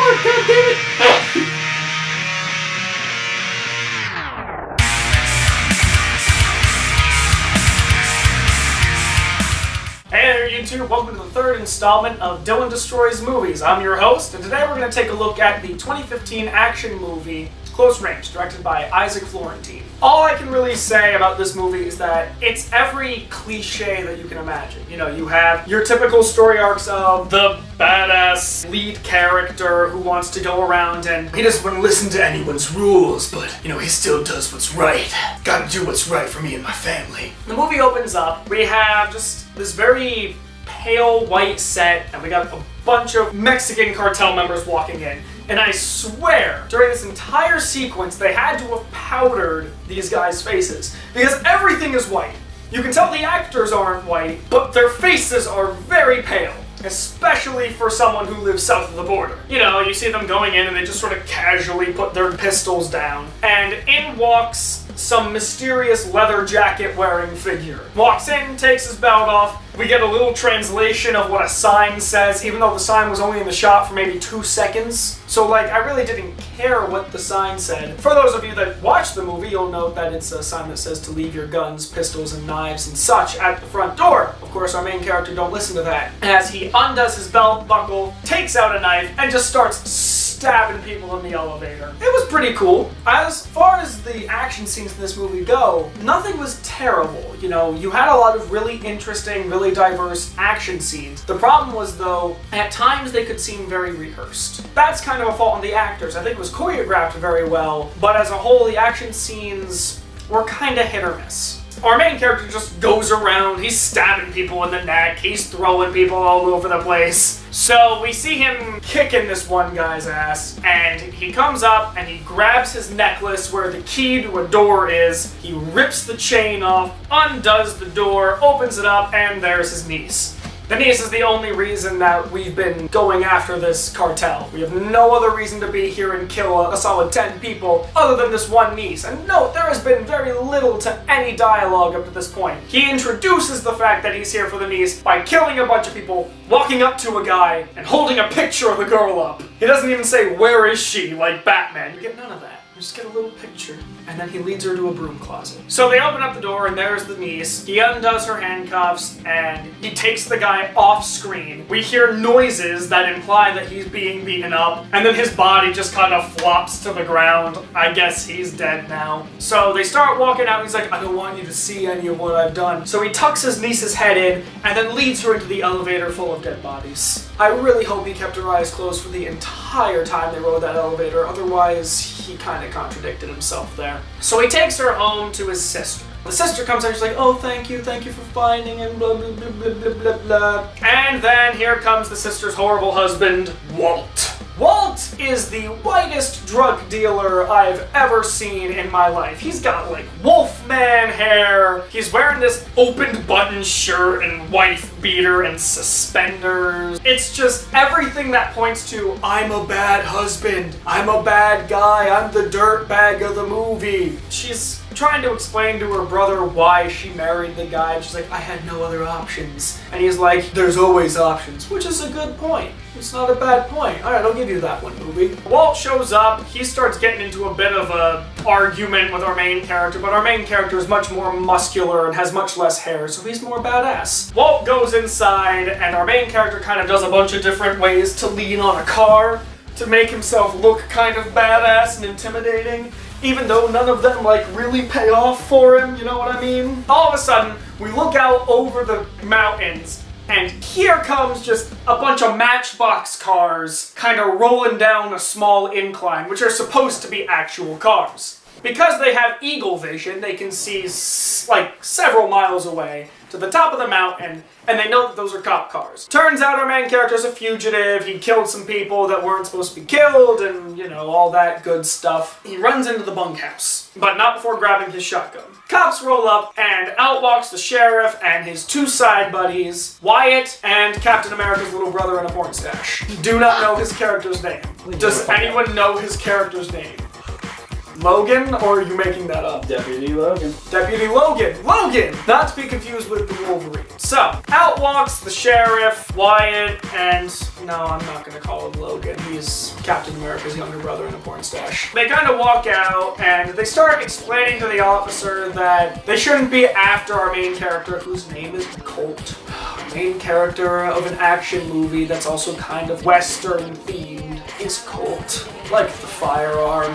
more, goddammit! Hey there, YouTube. Welcome to the third installment of Dylan Destroys Movies. I'm your host, and today we're going to take a look at the 2015 action movie Close Range, directed by Isaac Florentine. All I can really say about this movie is that it's every cliche that you can imagine. You know, you have your typical story arcs of the badass lead character who wants to go around and he doesn't want to listen to anyone's rules, but, you know, he still does what's right. Gotta do what's right for me and my family. The movie opens up, we have just this very pale white set, and we got a bunch of Mexican cartel members walking in. And I swear, during this entire sequence, they had to have powdered these guys' faces. Because everything is white. You can tell the actors aren't white, but their faces are very pale. Especially for someone who lives south of the border. You know, you see them going in and they just sort of casually put their pistols down. And in walks some mysterious leather jacket wearing figure. Walks in, takes his belt off. We get a little translation of what a sign says, even though the sign was only in the shot for maybe 2 seconds. So, like, I really didn't care what the sign said. For those of you that watch the movie, you'll note that it's a sign that says to leave your guns, pistols, and knives and such at the front door. Of course, our main character don't listen to that. As he undoes his belt buckle, takes out a knife, and just starts stabbing people in the elevator. It was pretty cool. As far as the action scenes in this movie go, nothing was terrible. You know, you had a lot of really interesting, really diverse action scenes. The problem was, though, at times they could seem very rehearsed. That's kind of a fault on the actors. I think it was choreographed very well, but as a whole, the action scenes were kind of hit or miss. Our main character just goes around, he's stabbing people in the neck, he's throwing people all over the place. So we see him kicking this one guy's ass, and he comes up and he grabs his necklace where the key to a door is, he rips the chain off, undoes the door, opens it up, and there's his niece. The niece is the only reason that we've been going after this cartel. We have no other reason to be here and kill a solid 10 people other than this one niece. And note, there has been very little to any dialogue up to this point. He introduces the fact that he's here for the niece by killing a bunch of people, walking up to a guy, and holding a picture of the girl up. He doesn't even say, "Where is she?" like Batman. You get none of that. You just get a little picture. And then he leads her to a broom closet. So they open up the door and there's the niece. He undoes her handcuffs and he takes the guy off screen. We hear noises that imply that he's being beaten up. And then his body just kind of flops to the ground. I guess he's dead now. So they start walking out and he's like, "I don't want you to see any of what I've done." So he tucks his niece's head in and then leads her into the elevator full of dead bodies. I really hope he kept her eyes closed for the entire time they rode that elevator. Otherwise, he kind of contradicted himself there. So he takes her home to his sister. The sister comes out and she's like, "Oh, thank you for finding him, blah, blah, blah, blah, blah, blah, blah." And then here comes the sister's horrible husband, Walt. Walt is the whitest drug dealer I've ever seen in my life. He's got like Wolfman hair. He's wearing this opened button shirt and wife beater and suspenders. It's just everything that points to, I'm a bad husband. I'm a bad guy. I'm the dirtbag of the movie. She's trying to explain to her brother why she married the guy. And she's like, "I had no other options." And he's like, "There's always options," which is a good point. It's not a bad point. Alright, I'll give you that one, movie. Walt shows up, he starts getting into a bit of a argument with our main character, but our main character is much more muscular and has much less hair, so he's more badass. Walt goes inside, and our main character kind of does a bunch of different ways to lean on a car to make himself look kind of badass and intimidating, even though none of them, like, really pay off for him, you know what I mean? All of a sudden, we look out over the mountains, and here comes just a bunch of Matchbox cars kind of rolling down a small incline, which are supposed to be actual cars. Because they have eagle vision, they can see like several miles away to the top of the mountain, and they know that those are cop cars. Turns out our main character's a fugitive, he killed some people that weren't supposed to be killed, and, you know, all that good stuff. He runs into the bunkhouse, but not before grabbing his shotgun. Cops roll up, and out walks the sheriff and his 2 side buddies, Wyatt and Captain America's little brother in a porn stash. Do not know his character's name. Does anyone know his character's name? Logan, or are you making that up? Deputy Logan. Deputy Logan. Logan! Not to be confused with the Wolverine. So, out walks the sheriff, Wyatt, and no, I'm not gonna call him Logan. He's Captain America's younger brother in a porn stash. They kind of walk out, and they start explaining to the officer that they shouldn't be after our main character, whose name is Colt. Main character of an action movie that's also kind of Western themed is Colt. Like the firearm.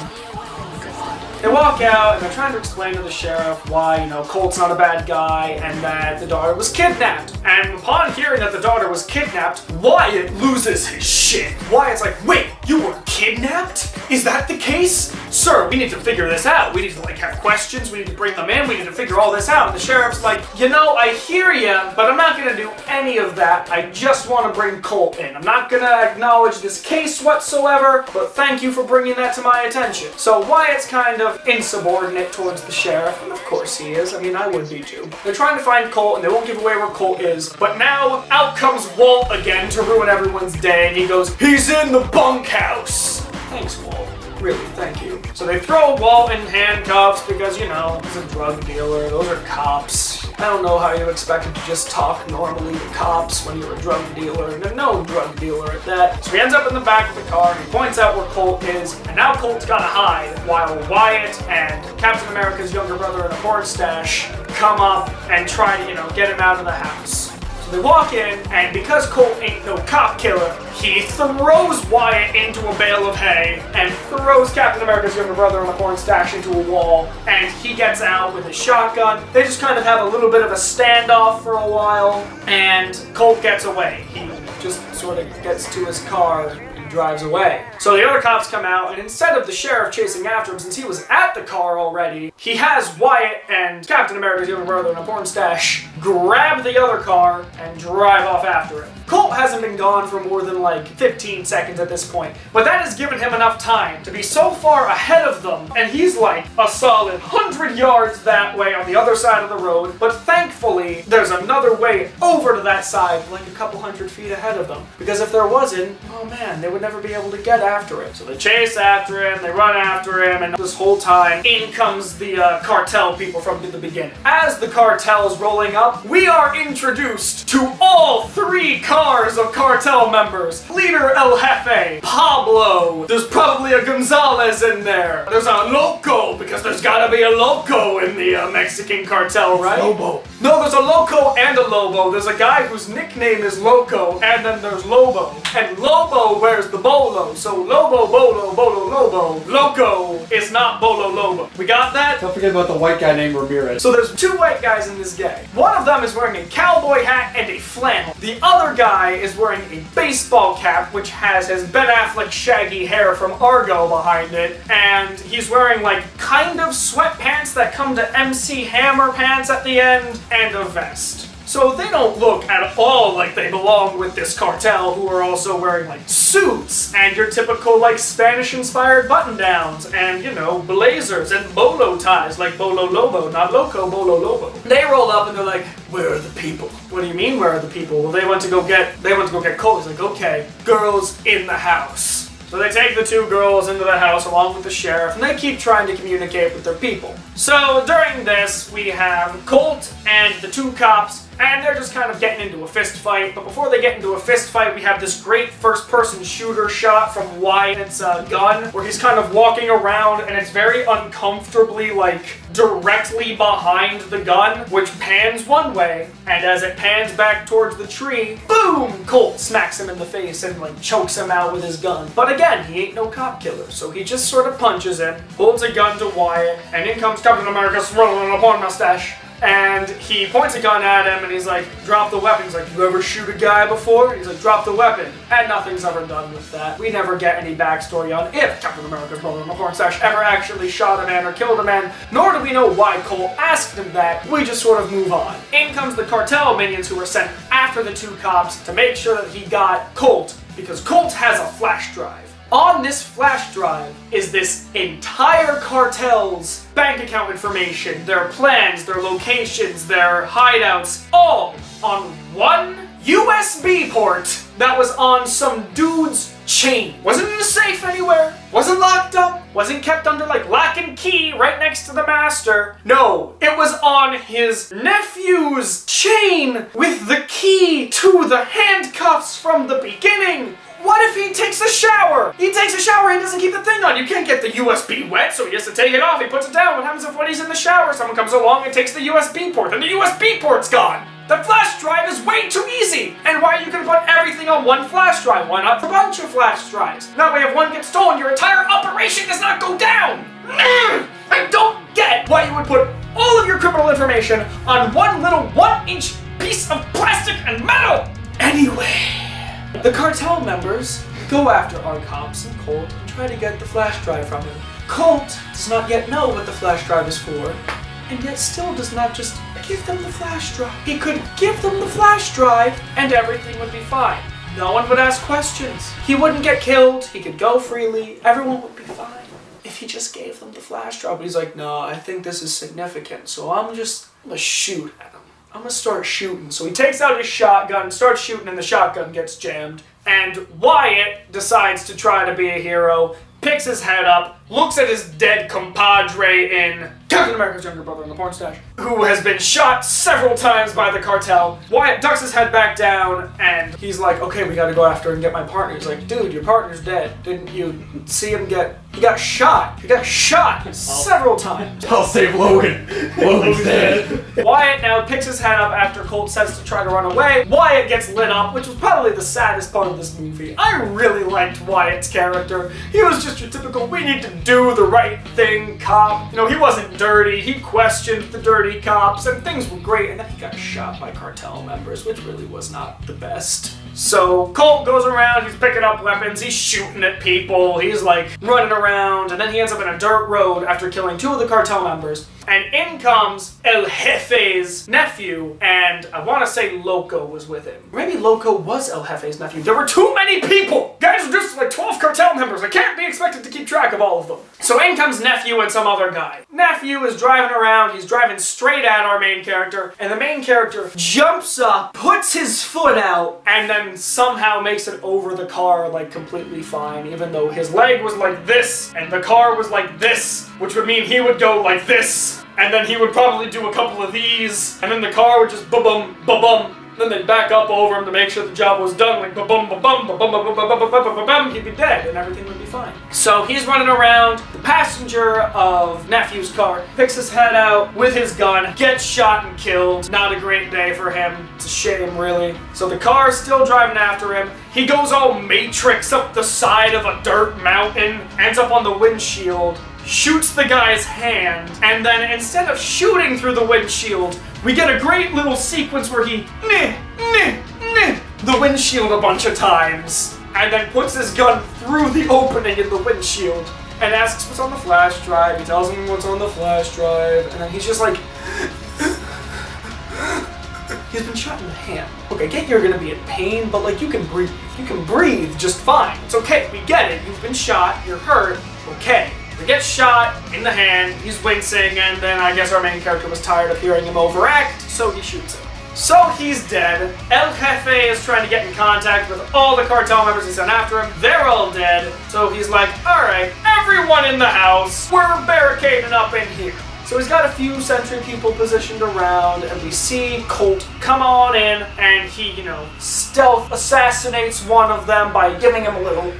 They walk out and they're trying to explain to the sheriff why, Colt's not a bad guy and that the daughter was kidnapped. And upon hearing that the daughter was kidnapped, Wyatt loses his shit. Wyatt's like, wait, you were kidnapped? Is that the case? Sir, we need to figure this out. We need to, have questions. We need to bring them in. We need to figure all this out. And the sheriff's like, I hear ya, but I'm not gonna do any of that. I just want to bring Colt in. I'm not gonna acknowledge this case whatsoever, but thank you for bringing that to my attention. So Wyatt's kind of insubordinate towards the sheriff, and of course he is. I would be too. They're trying to find Colt, and they won't give away where Colt is, but now out comes Walt again to ruin everyone's day, and he goes, he's in the bunkhouse! Thanks, Walt. Really, thank you. So they throw Walt in handcuffs because, he's a drug dealer. Those are cops. I don't know how you expect him to just talk normally to cops when you're a drug dealer, and a known drug dealer at that. So he ends up in the back of the car, and he points out where Colt is, and now Colt's gotta hide, while Wyatt and Captain America's younger brother in a porn stash come up and try to, get him out of the house. So they walk in, and because Colt ain't no cop killer, he throws Wyatt into a bale of hay and throws Captain America's younger brother in a porn stash into a wall, and he gets out with his shotgun. They just kind of have a little bit of a standoff for a while, and Colt gets away. He just sort of gets to his car and drives away. So the other cops come out, and instead of the sheriff chasing after him, since he was at the car already, he has Wyatt and Captain America's younger brother in a porn stash grab the other car and drive off after it. Colt hasn't been gone for more than 15 seconds at this point, but that has given him enough time to be so far ahead of them, and he's a solid 100 yards that way on the other side of the road, but thankfully there's another way over to that side, a couple hundred feet ahead of them, because if there wasn't, oh man, they would never be able to get after it. So they chase after him, they run after him, and this whole time, in comes the cartel people from the beginning. As the cartel is rolling up, we are introduced to all 3 cars of cartel members. Leader El Jefe, Pablo, there's probably a Gonzalez in there. There's a Loco, because there's gotta be a Loco in the Mexican cartel, right? Lobo. No, there's a Loco and a Lobo. There's a guy whose nickname is Loco, and then there's Lobo. And Lobo wears the bolo, so Lobo, Bolo, Bolo, Lobo. Loco is not Bolo Lobo. We got that? Don't forget about the white guy named Ramirez. So there's 2 white guys in this gang. One of them is wearing a cowboy hat and a flannel. The other guy is wearing a baseball cap, which has his Ben Affleck shaggy hair from Argo behind it, and he's wearing kind of sweatpants that come to MC Hammer pants at the end, and a vest. So they don't look at all like they belong with this cartel, who are also wearing suits and your typical Spanish-inspired button-downs and blazers and bolo ties like Bolo Lobo, not Loco, Bolo Lobo. They roll up and they're like, "Where are the people?" "What do you mean, where are the people?" "Well, they went to go get Colt." He's like, "Okay, girls in the house." So they take the 2 girls into the house along with the sheriff, and they keep trying to communicate with their people. So during this, we have Colt and the 2 cops, and they're just kind of getting into a fist fight. But before they get into a fist fight, we have this great first-person shooter shot from Wyatt's gun, where he's kind of walking around, and it's very uncomfortably, directly behind the gun, which pans one way, and as it pans back towards the tree, boom! Colt smacks him in the face and, chokes him out with his gun. But again, he ain't no cop killer, so he just sort of punches him, holds a gun to Wyatt, and in comes Captain America swirling a porn mustache. And he points a gun at him, and he's like, "Drop the weapon." He's like, "You ever shoot a guy before?" He's like, "Drop the weapon." And nothing's ever done with that. We never get any backstory on if Captain America's brother in the porn stash ever actually shot a man or killed a man, nor do we know why Colt asked him that. We just sort of move on. In comes the cartel minions who were sent after the 2 cops to make sure that he got Colt, because Colt has a flash drive. On this flash drive is this entire cartel's bank account information, their plans, their locations, their hideouts, all on one USB port that was on some dude's chain. Wasn't in a safe anywhere. Wasn't locked up. Wasn't kept under like lock and key right next to the master. No, it was on his nephew's chain with the key to the handcuffs from the beginning. What if he takes a shower? He takes a shower, he doesn't keep the thing on. You can't get the USB wet, so he has to take it off. He puts it down. What happens if when he's in the shower, someone comes along and takes the USB port, and the USB port's gone? The flash drive is way too easy! And why you can put everything on one flash drive? Why not a bunch of flash drives? That way if one gets stolen, your entire operation does not go down! I don't get why you would put all of your criminal information on one little 1-inch piece of plastic and metal! Anyway, the cartel members go after our cops and Colt and try to get the flash drive from him. Colt does not yet know what the flash drive is for, and yet still does not just give them the flash drive. He could give them the flash drive and everything would be fine. No one would ask questions. He wouldn't get killed, he could go freely, everyone would be fine if he just gave them the flash drive. But he's like, no, I think this is significant, so I'm gonna shoot at him. I'm gonna start shooting. So he takes out his shotgun, starts shooting, and the shotgun gets jammed. And Wyatt decides to try to be a hero, picks his head up, looks at his dead compadre in Captain America's younger brother in the porn stash, who has been shot several times by the cartel. Wyatt ducks his head back down, and he's like, okay, we gotta go after and get my partner. He's like, dude, your partner's dead. Didn't you see him get... He got shot. He got shot several times. I'll save Logan. Logan's dead. Wyatt now picks his head up after Colt says to try to run away. Wyatt gets lit up, which was probably the saddest part of this movie. I really liked Wyatt's character. He was just your typical, we need to do the right thing cop. You know, he wasn't dirty. He questioned the dirty cops, and things were great. And then he got shot by cartel members, which really was not the best. So Colt goes around, he's picking up weapons, he's shooting at people, he's like running around, and then he ends up in a dirt road after killing 2 of the cartel members. And in comes El Jefe's nephew, and I want to say Loco was with him. Maybe Loco was El Jefe's nephew. There were too many people! Guys, introduced like 12 cartel members. I can't be expected to keep track of all of them. So in comes Nephew and some other guy. Nephew is driving around, he's driving straight at our main character, and the main character jumps up, puts his foot out, and then somehow makes it over the car like completely fine, even though his leg was like this, and the car was like this, which would mean he would go like this. And then he would probably do a couple of these, and then the car would just ba-bum, ba-bum. Then they'd back up over him to make sure the job was done, like ba-bum, ba-bum, ba-bum, ba-bum, ba-bum, ba-bum, ba-bum. He'd be dead, and everything would be fine. So he's running around. The passenger of Nephew's car picks his head out with his gun, gets shot and killed. Not a great day for him. It's a shame, really. So the car's still driving after him. He goes all Matrix up the side of a dirt mountain, ends up on the windshield, shoots the guy's hand, and then instead of shooting through the windshield, we get a great little sequence where he the windshield a bunch of times, and then puts his gun through the opening in the windshield, and asks what's on the flash drive. He tells him what's on the flash drive, and then he's just like, he's been shot in the hand. Look, I get you're gonna be in pain, but like, you can breathe. You can breathe just fine. It's okay, we get it. You've been shot, you're hurt, okay. He gets shot in the hand, he's wincing, and then I guess our main character was tired of hearing him overact, so he shoots him. So he's dead. El Jefe is trying to get in contact with all the cartel members he sent after him. They're all dead, so he's like, alright, everyone in the house, we're barricading up in here. So he's got a few sentry people positioned around, and we see Colt come on in, and he, you know, stealth assassinates one of them by giving him a little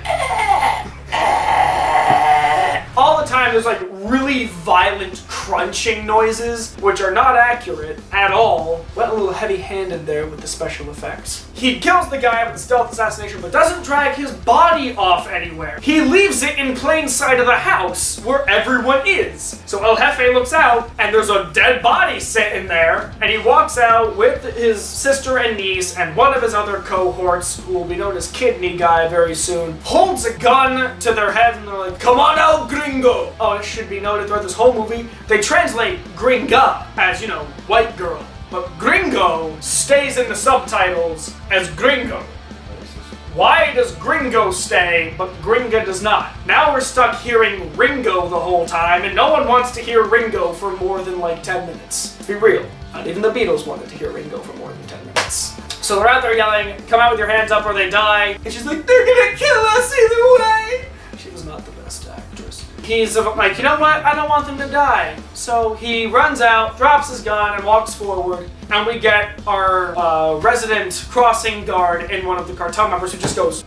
all the time. There's like really violent crunching noises, which are not accurate at all. Went a little heavy-handed there with the special effects. He kills the guy with the stealth assassination, but doesn't drag his body off anywhere. He leaves it in plain sight of the house, where everyone is. So El Jefe looks out, and there's a dead body sitting there, and he walks out with his sister and niece, and one of his other cohorts, who will be known as Kidney Guy very soon, holds a gun to their head, and they're like, come on out, gringo! Oh, it should be noted throughout this whole movie, they translate gringa as, you know, white girl. But gringo stays in the subtitles as gringo. Why does gringo stay, but gringa does not? Now we're stuck hearing Ringo the whole time, and no one wants to hear Ringo for more than like 10 minutes. Let's be real. Not even the Beatles wanted to hear Ringo for more than 10 minutes. So they're out there yelling, come out with your hands up or they die. And she's like, they're gonna kill us either way. She was not the best actress. He's like, you know what? I don't want them to die. So he runs out, drops his gun, and walks forward. And we get our resident crossing guard in one of the cartel members who just goes.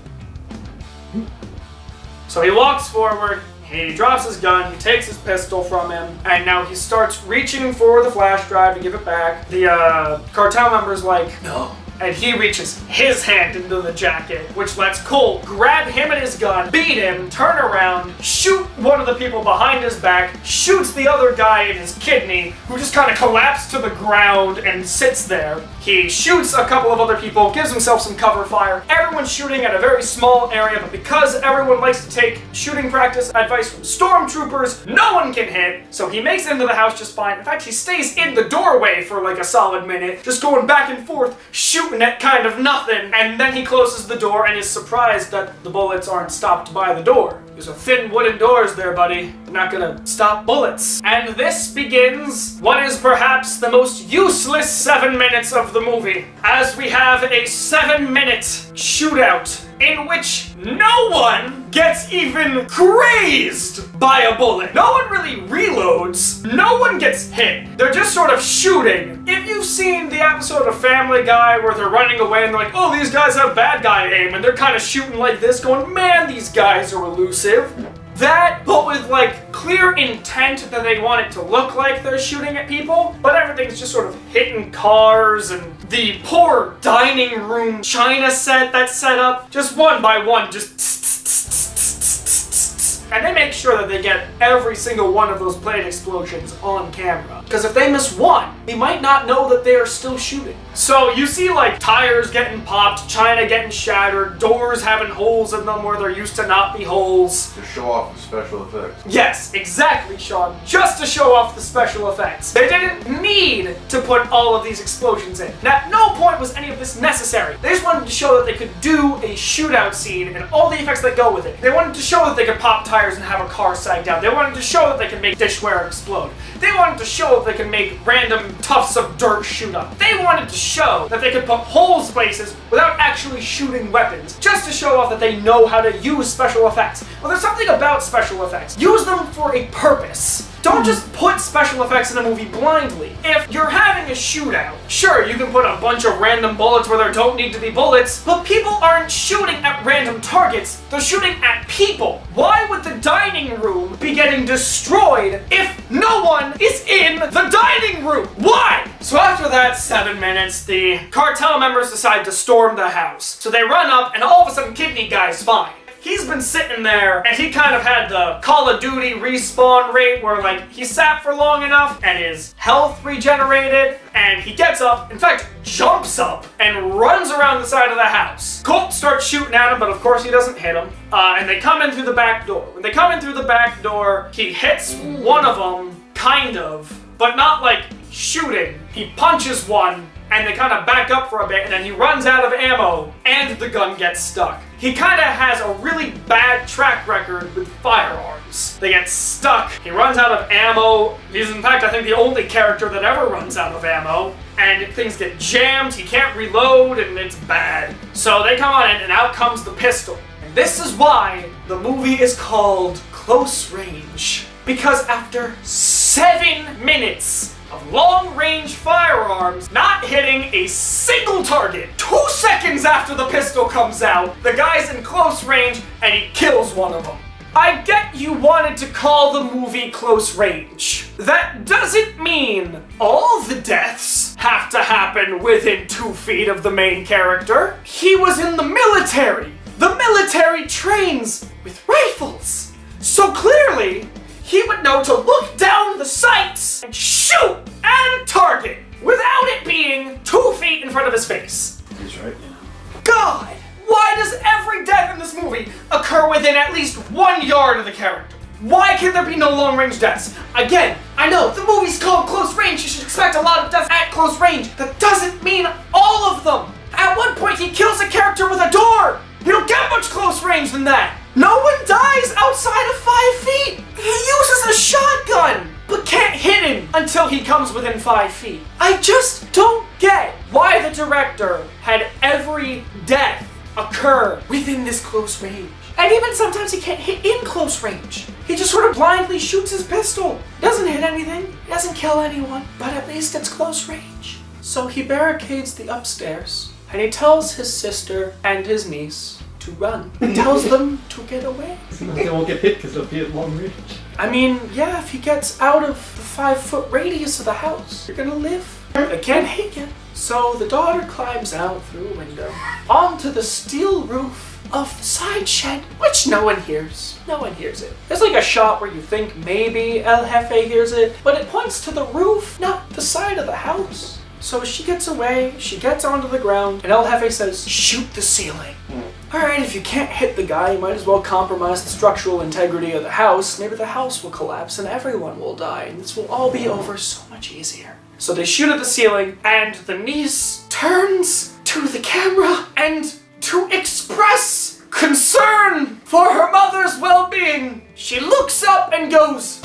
So he walks forward. He drops his gun, he takes his pistol from him, and now he starts reaching for the flash drive to give it back. The cartel member's like, no. And he reaches his hand into the jacket, which lets Cole grab him and his gun, beat him, turn around, shoot one of the people behind his back, shoots the other guy in his kidney, who just kind of collapsed to the ground and sits there. He shoots a couple of other people, gives himself some cover fire. Everyone's shooting at a very small area, but because everyone likes to take shooting practice advice from stormtroopers, no one can hit, so he makes it into the house just fine. In fact, he stays in the doorway for like a solid minute, just going back and forth, shooting at kind of nothing, and then he closes the door and is surprised that the bullets aren't stopped by the door. There's a thin wooden doors there, buddy. They're not gonna stop bullets. And this begins what is perhaps the most useless 7 minutes of the movie, as we have a 7-minute shootout in which no one gets even grazed by a bullet. No one really reloads. No one gets hit. They're just sort of shooting. If you've seen the episode of Family Guy where they're running away and they're like, oh, these guys have bad guy aim, and they're kind of shooting like this going, man, these guys are elusive. That, but with like clear intent that they want it to look like they're shooting at people, but everything's just sort of hitting cars and the poor dining room china set that's set up, just one by one, just and they make sure that they get every single one of those plate explosions on camera. Because if they miss one, we might not know that they are still shooting. So you see like tires getting popped, china getting shattered, doors having holes in them where there used to not be holes. To show off the special effects. Yes, exactly, Sean. Just to show off the special effects. They didn't need to put all of these explosions in. Now, at no point was any of this necessary. They just wanted to show that they could do a shootout scene and all the effects that go with it. They wanted to show that they could pop tires and have a car sag down. They wanted to show that they could make dishware explode. They wanted to show that they could make random tufts of dirt shoot up. They wanted to show that they could put holes places without actually shooting weapons, just to show off that they know how to use special effects. Well, there's something about special effects. Use them for a purpose. Don't just put special effects in a movie blindly. If you're having a shootout, sure, you can put a bunch of random bullets where there don't need to be bullets, but people aren't shooting at random targets, they're shooting at people. Why would the dining room be getting destroyed if no one is in the dining room? Why? So after that 7 minutes, the cartel members decide to storm the house. So they run up, and all of a sudden, Kidney Guy's fine. He's been sitting there, and he kind of had the Call of Duty respawn rate where, like, he sat for long enough, and his health regenerated, and he gets up, in fact, jumps up, and runs around the side of the house. Colt starts shooting at him, but of course he doesn't hit him, and they come in through the back door. When they come in through the back door, he hits one of them, kind of, but not, like, shooting. He punches one, and they kind of back up for a bit, and then he runs out of ammo, and the gun gets stuck. He kind of has a really bad track record with firearms. They get stuck, he runs out of ammo. He's in fact, I think, the only character that ever runs out of ammo, and things get jammed, he can't reload, and it's bad. So they come on in, and out comes the pistol. And this is why the movie is called Close Range. Because after 7 minutes of long-range firearms not hitting a single target, 2 seconds after the pistol comes out, the guy's in close range and he kills one of them. I get you wanted to call the movie Close Range. That doesn't mean all the deaths have to happen within 2 feet of the main character. He was in the military. The military trains with rifles. So clearly, he would know to look down the sights and shoot at a target without it being 2 feet in front of his face. He's right. God, why does every death in this movie occur within at least 1 yard of the character? Why can there be no long-range deaths? Again, I know, the movie's called Close Range, you should expect a lot of deaths at close range. That doesn't mean all of them. At one point, he kills a character with a door. You don't get much close range than that. No one dies outside of 5 feet. He uses a shotgun, but can't hit him until he comes within 5 feet. I just don't get why the director had every death occur within this close range. And even sometimes he can't hit in close range. He just sort of blindly shoots his pistol. Doesn't hit anything, doesn't kill anyone, but at least it's close range. So he barricades the upstairs, and he tells his sister and his niece to run. He tells them to get away. They won't get hit because they'll be at long range. I mean, yeah, if he gets out of the 5-foot radius of the house, you're gonna live. They can't hit you. So the daughter climbs out through a window onto the steel roof of the side shed, which no one hears. No one hears it. There's like a shot where you think maybe El Jefe hears it, but it points to the roof, not the side of the house. So she gets away, she gets onto the ground, and El Jefe says, shoot the ceiling. Alright, if you can't hit the guy, you might as well compromise the structural integrity of the house. Maybe the house will collapse and everyone will die, and this will all be over so much easier. So they shoot at the ceiling, and the niece turns to the camera, and to express concern for her mother's well-being, she looks up and goes,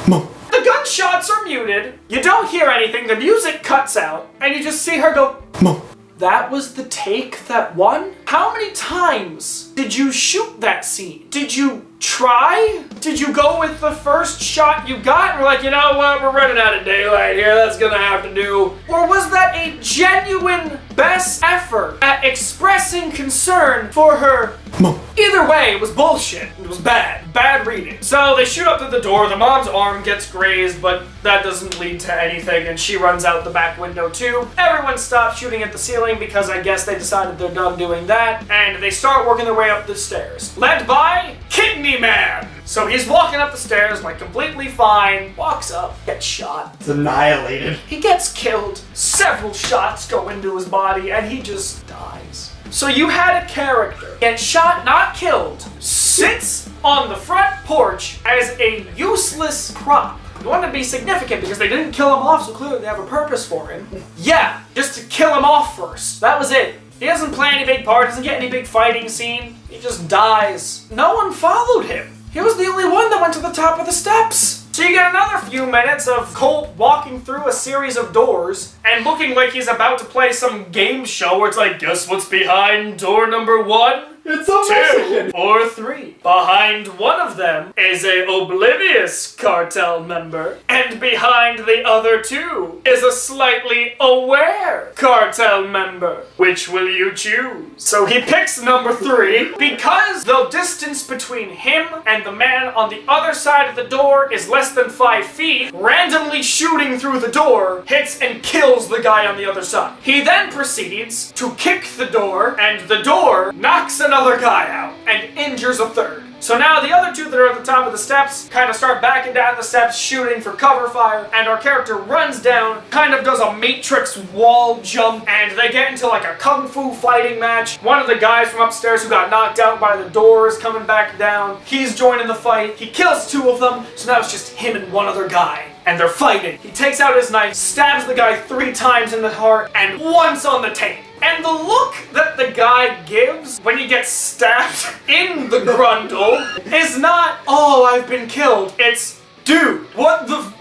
Mom. The gunshots are muted, you don't hear anything, the music cuts out, and you just see her go, Mom. That was the take that won? How many times did you shoot that scene? Did you try? Did you go with the first shot you got and we're like, you know what, we're running out of daylight here, that's gonna have to do? Or was that a genuine best effort at expressing concern for her mom? Either way, it was bullshit. It was bad. Bad reading. So they shoot up to the door, the mom's arm gets grazed, but that doesn't lead to anything, and she runs out the back window too. Everyone stops shooting at the ceiling because I guess they decided they're done doing that, and they start working their way up the stairs. Led by Kidney Man. So he's walking up the stairs like completely fine, walks up, gets shot. It's annihilated. He gets killed. Several shots go into his body and he just dies. So you had a character get shot, not killed, sits on the front porch as a useless prop. You want to be significant because they didn't kill him off, so clearly they have a purpose for him. Yeah, just to kill him off first. That was it. He doesn't play any big part, doesn't get any big fighting scene. He just dies. No one followed him. He was the only one that went to the top of the steps. So you get another few minutes of Colt walking through a series of doors and looking like he's about to play some game show where it's like, guess what's behind door number 1? It's a 2 or 3. Behind one of them is a oblivious cartel member, and behind the other 2 is a slightly aware cartel member. Which will you choose? So he picks number 3 because the distance between him and the man on the other side of the door is less than 5 feet. Randomly shooting through the door hits and kills the guy on the other side. He then proceeds to kick the door, and the door knocks another guy out and injures a third. So now the other 2 that are at the top of the steps kind of start backing down the steps, shooting for cover fire, and our character runs down, kind of does a Matrix wall jump, and they get into like a kung fu fighting match. One of the guys from upstairs who got knocked out by the door is coming back down. He's joining the fight. He kills 2 of them, so now it's just him and one other guy. And they're fighting. He takes out his knife, stabs the guy 3 times in the heart, and once on the tape. And the look that the guy gives when he gets stabbed in the grundle is not, oh, I've been killed. It's, dude, what the...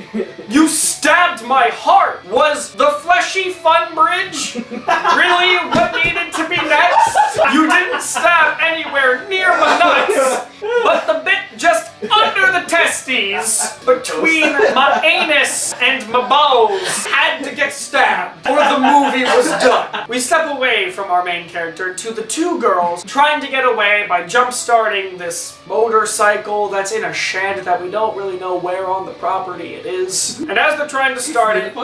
You stabbed my heart. Was the fleshy fun bridge really what needed to be next? You didn't stab anywhere near my nuts, but the bit just under the testes between my anus and my balls had to get stabbed, or the movie was done. We step away from our main character to the 2 girls trying to get away by jump-starting this motorcycle that's in a shed that we don't really know where on the property it is. And as they're trying to start it,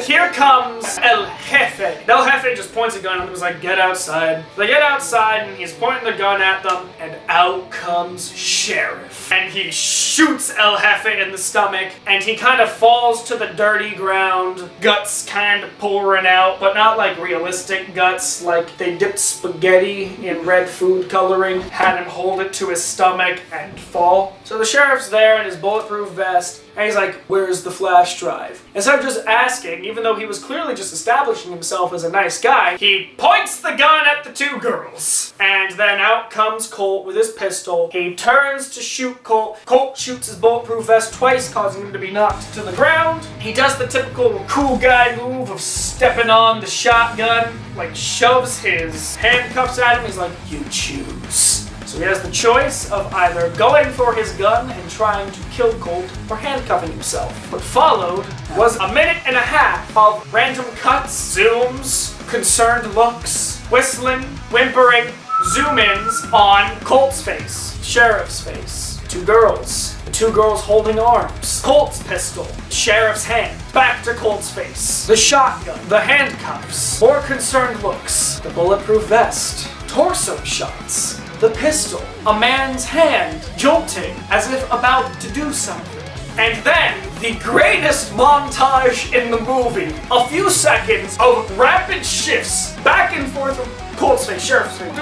here comes El Jefe. El Jefe just points a gun at them and is like, get outside. They get outside and he's pointing the gun at them, and out comes Sheriff. And he shoots El Jefe in the stomach, and he kind of falls to the dirty ground, guts kind of pouring out, but not like realistic guts, like they dipped spaghetti in red food coloring, had him hold it to his stomach and fall. So the sheriff's there in his bulletproof vest. And he's like, where's the flash drive? Instead of just asking, even though he was clearly just establishing himself as a nice guy, he points the gun at the two girls. And then out comes Colt with his pistol. He turns to shoot Colt. Colt shoots his bulletproof vest twice, causing him to be knocked to the ground. He does the typical cool guy move of stepping on the shotgun, like shoves his handcuffs at him. He's like, you choose. So he has the choice of either going for his gun and trying to kill Colt or handcuffing himself. What followed was a minute and a half of random cuts, zooms, concerned looks, whistling, whimpering, zoom-ins on Colt's face, Sheriff's face, two girls, the two girls holding arms, Colt's pistol, Sheriff's hand, back to Colt's face, the shotgun, the handcuffs, more concerned looks, the bulletproof vest, torso shots, the pistol, a man's hand jolting as if about to do something. And then, the greatest montage in the movie. A few seconds of rapid shifts back and forth from Colt's face, Sheriff's face.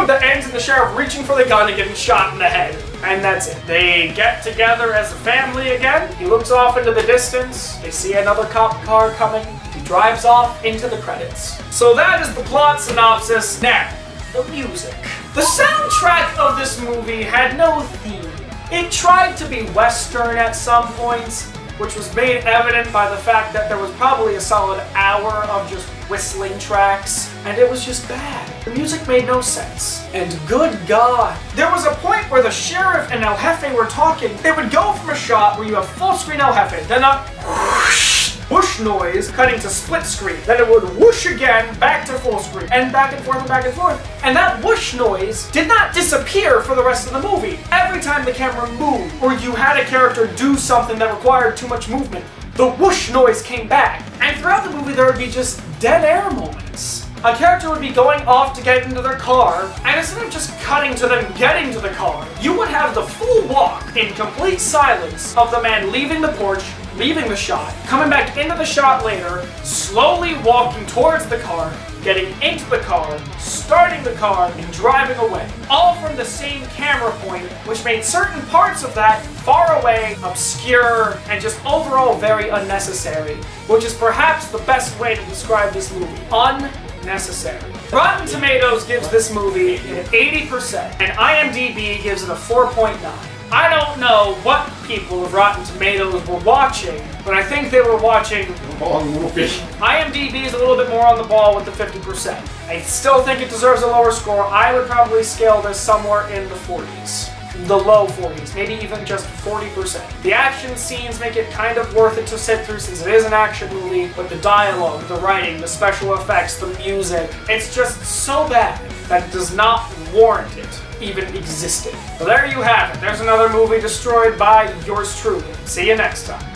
That ends in the sheriff reaching for the gun and getting shot in the head. And that's it. They get together as a family again. He looks off into the distance. They see another cop car coming. He drives off into the credits. So that is the plot synopsis. Now, the music. The soundtrack of this movie had no theme. It tried to be Western at some points, which was made evident by the fact that there was probably a solid hour of just whistling tracks, and it was just bad. The music made no sense. And good God, there was a point where the sheriff and El Jefe were talking. They would go from a shot where you have full screen El Jefe, then a whoosh noise cutting to split screen. Then it would whoosh again, back to full screen, and back and forth and back and forth. And that whoosh noise did not disappear for the rest of the movie. Every time the camera moved, or you had a character do something that required too much movement, the whoosh noise came back. And throughout the movie there would be just dead air moments. A character would be going off to get into their car, and instead of just cutting to them getting to the car, you would have the full walk in complete silence of the man leaving the porch, leaving the shot, coming back into the shot later, slowly walking towards the car, getting into the car, starting the car, and driving away. All from the same camera point, which made certain parts of that far away, obscure, and just overall very unnecessary, which is perhaps the best way to describe this movie. Unnecessary. Rotten Tomatoes gives this movie an 80%, and IMDB gives it a 4.9. I don't know what people of Rotten Tomatoes were watching, but I think they were watching Long movie. IMDb is a little bit more on the ball with the 50%. I still think it deserves a lower score. I would probably scale this somewhere in the 40s. The low 40s, maybe even just 40%. The action scenes make it kind of worth it to sit through since it is an action movie, but the dialogue, the writing, the special effects, the music, it's just so bad that it does not warrant it even existing. So there you have it. There's another movie destroyed by yours truly. See you next time.